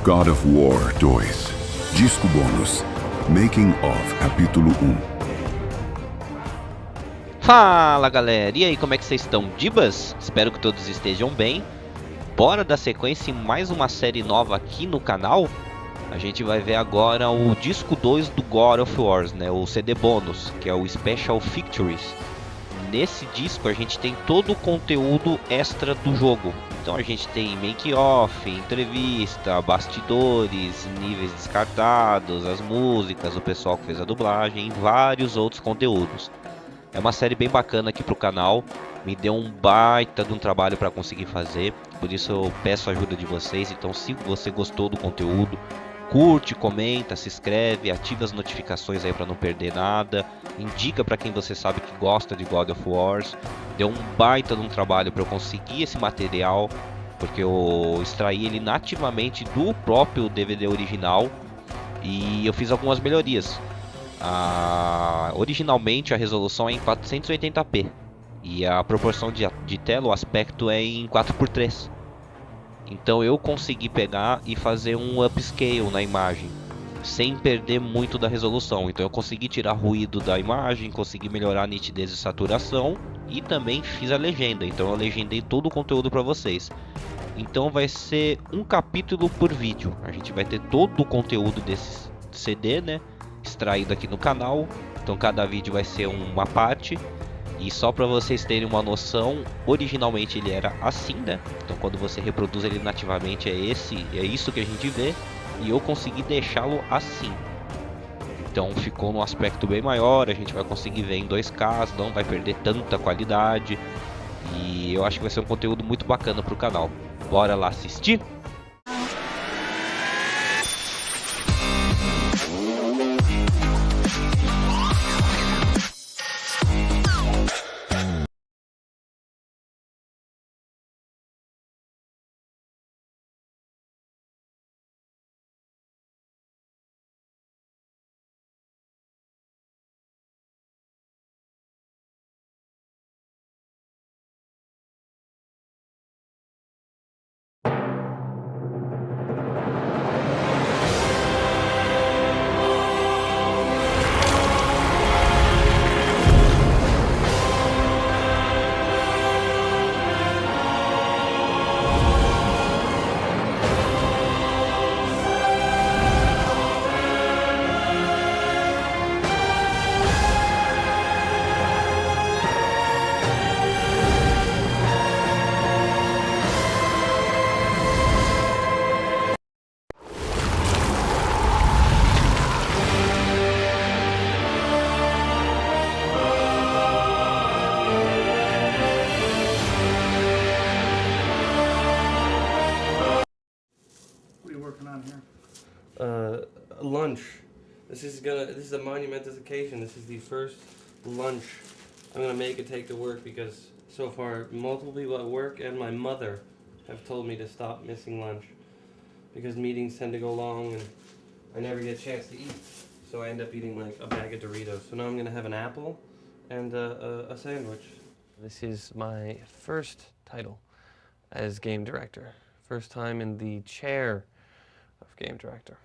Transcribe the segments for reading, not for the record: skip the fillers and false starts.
God of War 2. Disco bônus. Making of Capítulo 1. Fala galera, e aí, como é que vocês estão? Dibas? Espero que todos estejam bem. Bora dar sequência em mais uma série nova aqui no canal. A gente vai ver agora o disco 2 do God of War, né? O CD bônus, que é o Special Features. Nesse disco a gente tem todo o conteúdo extra do jogo. Então a gente tem make-off, entrevista, bastidores, níveis descartados, as músicas, o pessoal que fez a dublagem e vários outros conteúdos. É uma série bem bacana aqui pro canal, me deu um baita de um trabalho para conseguir fazer, por isso eu peço a ajuda de vocês. Então se você gostou do conteúdo, curte, comenta, se inscreve, ativa as notificações aí para não perder nada, indica para quem você sabe que gosta de God of War. Deu um baita de um trabalho para eu conseguir esse material, porque eu extraí ele nativamente do próprio DVD original e eu fiz algumas melhorias. Originalmente a resolução é em 480p e a proporção de tela, o aspecto é em 4:3. Então eu consegui pegar e fazer um upscale na imagem sem perder muito da resolução. Então eu consegui tirar ruído da imagem, consegui melhorar a nitidez e saturação e também fiz a legenda. Então eu legendei todo o conteúdo para vocês. Então vai ser um capítulo por vídeo. A gente vai ter todo o conteúdo desse CD, né, extraído aqui no canal. Então cada vídeo vai ser uma parte. E só para vocês terem uma noção, originalmente ele era assim, né? Então quando você reproduz ele nativamente é isso que a gente vê. E eu consegui deixá-lo assim. Então ficou num aspecto bem maior, a gente vai conseguir ver em 2K, não vai perder tanta qualidade. E eu acho que vai ser um conteúdo muito bacana pro canal. Bora lá assistir? Lunch. This is a monumentous occasion. This is the first lunch I'm gonna make and take to work, because so far multiple people at work and my mother have told me to stop missing lunch because meetings tend to go long and I never get a chance to eat. So I end up eating like a bag of Doritos. So now I'm gonna have an apple and a sandwich. This is my first title as game director. First time in the chair of game director.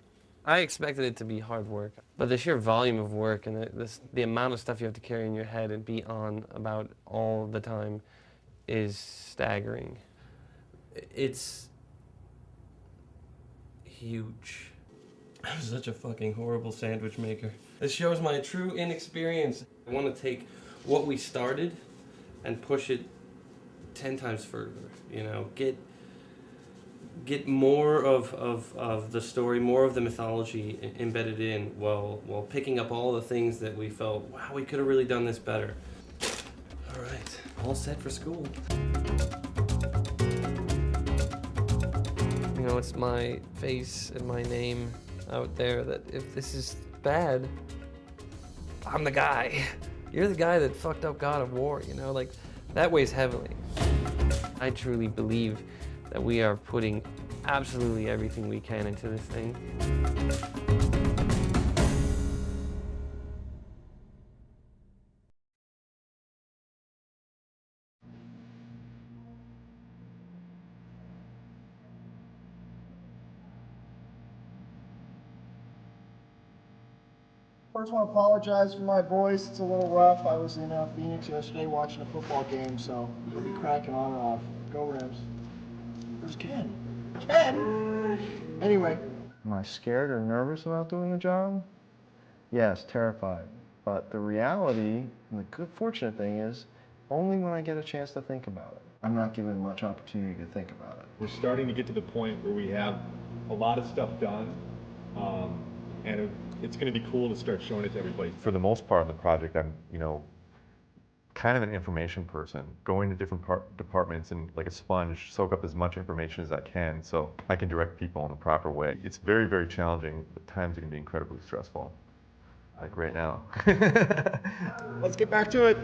I expected it to be hard work, but the sheer volume of work and the amount of stuff you have to carry in your head and be on about all the time is staggering. It's huge. I'm such a fucking horrible sandwich maker. This shows my true inexperience. I want to take what we started and push it 10 times further, you know, get more of the story, more of the mythology embedded in, while picking up all the things that we felt, wow, we could have really done this better. All right, all set for school. You know, it's my face and my name out there that if this is bad, I'm the guy. You're the guy that fucked up God of War, you know, like that weighs heavily. I truly believe that we are putting absolutely everything we can into this thing. First, want to apologize for my voice. It's a little rough. I was in Phoenix yesterday watching a football game, so you'll be cracking on and off. Go Rams. Where's Ken? Ken! Anyway. Am I scared or nervous about doing the job? Yes, terrified. But the reality, and the good fortunate thing is, only when I get a chance to think about it. I'm not given much opportunity to think about it. We're starting to get to the point where we have a lot of stuff done, and it's going to be cool to start showing it to everybody. For the most part of the project, I'm, kind of an information person, going to different departments and like a sponge, soak up as much information as I can so I can direct people in the proper way. It's very, very challenging, but times it can be incredibly stressful, like right now. Let's get back to it.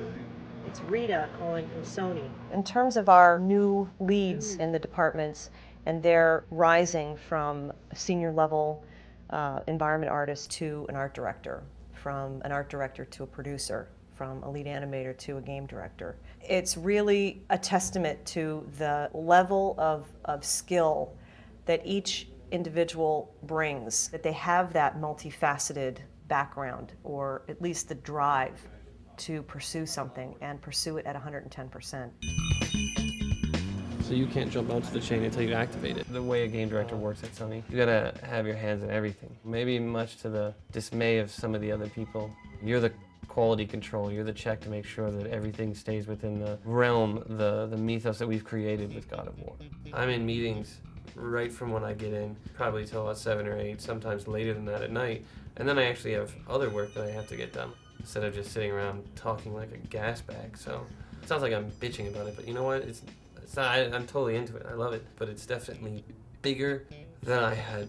It's Rita calling from Sony. In terms of our new leads in the departments, and they're rising from a senior level environment artist to an art director, from an art director to a producer, from a lead animator to a game director. It's really a testament to the level of skill that each individual brings, that they have that multifaceted background, or at least the drive to pursue something and pursue it at 110%. So you can't jump onto the chain until you activate it. The way a game director works at Sony, you gotta have your hands in everything. Maybe much to the dismay of some of the other people, you're the quality control, you're the check to make sure that everything stays within the realm, the mythos that we've created with God of War. I'm in meetings right from when I get in, probably till about 7 or 8, sometimes later than that at night, and then I actually have other work that I have to get done, instead of just sitting around talking like a gas bag. So it sounds like I'm bitching about it, but you know what? It's not, I'm totally into it. I love it, but it's definitely bigger than I had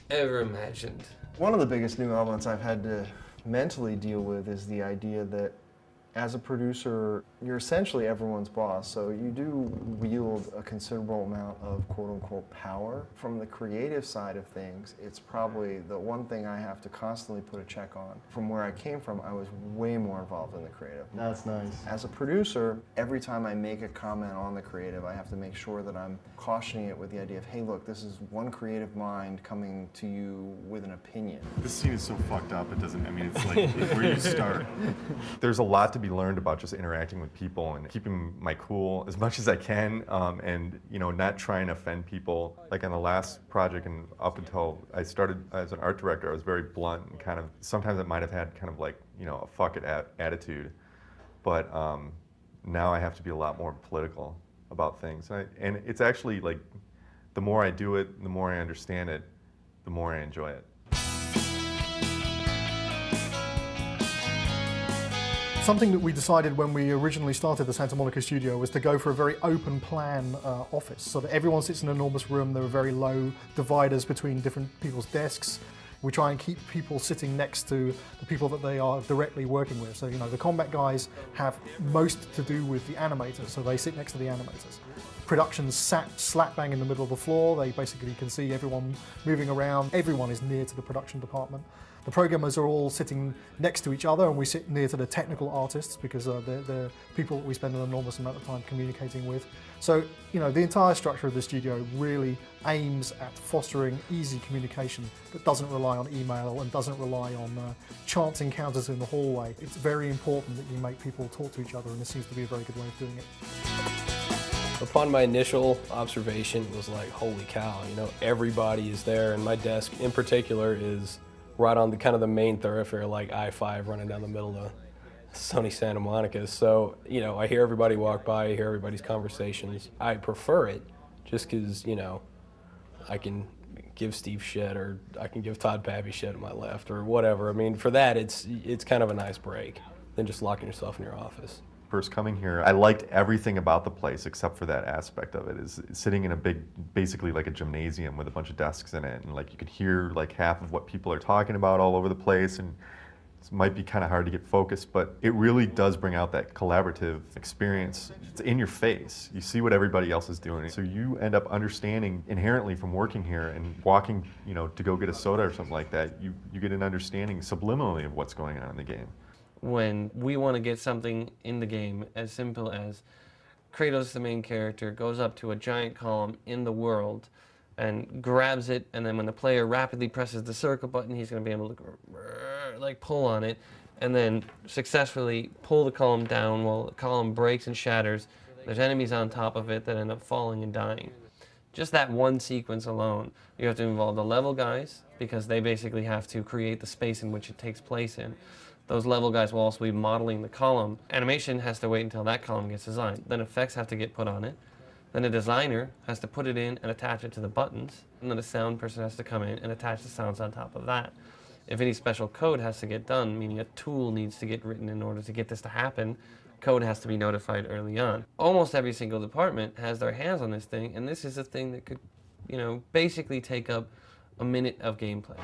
ever imagined. One of the biggest new elements I've had to mentally deal with is the idea that as a producer, you're essentially everyone's boss, so you do wield a considerable amount of quote-unquote power. From the creative side of things, it's probably the one thing I have to constantly put a check on. From where I came from, I was way more involved in the creative. That's nice. As a producer, every time I make a comment on the creative, I have to make sure that I'm cautioning it with the idea of, hey look, this is one creative mind coming to you with an opinion. This scene is so fucked up, it doesn't, it's like, where do you start? There's a lot to be learned about just interacting with people and keeping my cool as much as I can, and not trying to offend people. Like on the last project, and up until I started as an art director, I was very blunt and kind of, sometimes I might have had kind of like, a fuck it attitude, but now I have to be a lot more political about things. And it's actually like, the more I do it, the more I understand it, the more I enjoy it. Something that we decided when we originally started the Santa Monica studio was to go for a very open plan office, so that everyone sits in an enormous room. There are very low dividers between different people's desks. We try and keep people sitting next to the people that they are directly working with. So, the combat guys have most to do with the animators, so they sit next to the animators. Production's sat slap bang in the middle of the floor. They basically can see everyone moving around. Everyone is near to the production department. The programmers are all sitting next to each other, and we sit near to the technical artists because they're people that we spend an enormous amount of time communicating with. So, the entire structure of the studio really aims at fostering easy communication that doesn't rely on email and doesn't rely on chance encounters in the hallway. It's very important that you make people talk to each other, and this seems to be a very good way of doing it. Upon my initial observation, it was like, holy cow, everybody is there, and my desk in particular is right on the kind of the main thoroughfare, like I-5 running down the middle of sunny Santa Monica. So, I hear everybody walk by, I hear everybody's conversations. I prefer it just because, I can give Steve shit, or I can give Todd Pappy shit on my left, or whatever. For that, it's kind of a nice break than just locking yourself in your office. First coming here, I liked everything about the place except for that aspect of it, is sitting in a big, basically like a gymnasium with a bunch of desks in it, and like you could hear like half of what people are talking about all over the place, and it might be kind of hard to get focused, but it really does bring out that collaborative experience. It's in your face. You see what everybody else is doing, so you end up understanding inherently from working here and walking, to go get a soda or something like that. You get an understanding subliminally of what's going on in the game. When we want to get something in the game as simple as Kratos, the main character, goes up to a giant column in the world and grabs it, and then when the player rapidly presses the circle button, he's going to be able to go like pull on it, and then successfully pull the column down while the column breaks and shatters. There's enemies on top of it that end up falling and dying. Just that one sequence alone, you have to involve the level guys, because they basically have to create the space in which it takes place in. Those level guys will also be modeling the column. Animation has to wait until that column gets designed. Then effects have to get put on it. Then a designer has to put it in and attach it to the buttons. And then a sound person has to come in and attach the sounds on top of that. If any special code has to get done, meaning a tool needs to get written in order to get this to happen, code has to be notified early on. Almost every single department has their hands on this thing, and this is a thing that could, basically take up a minute of gameplay.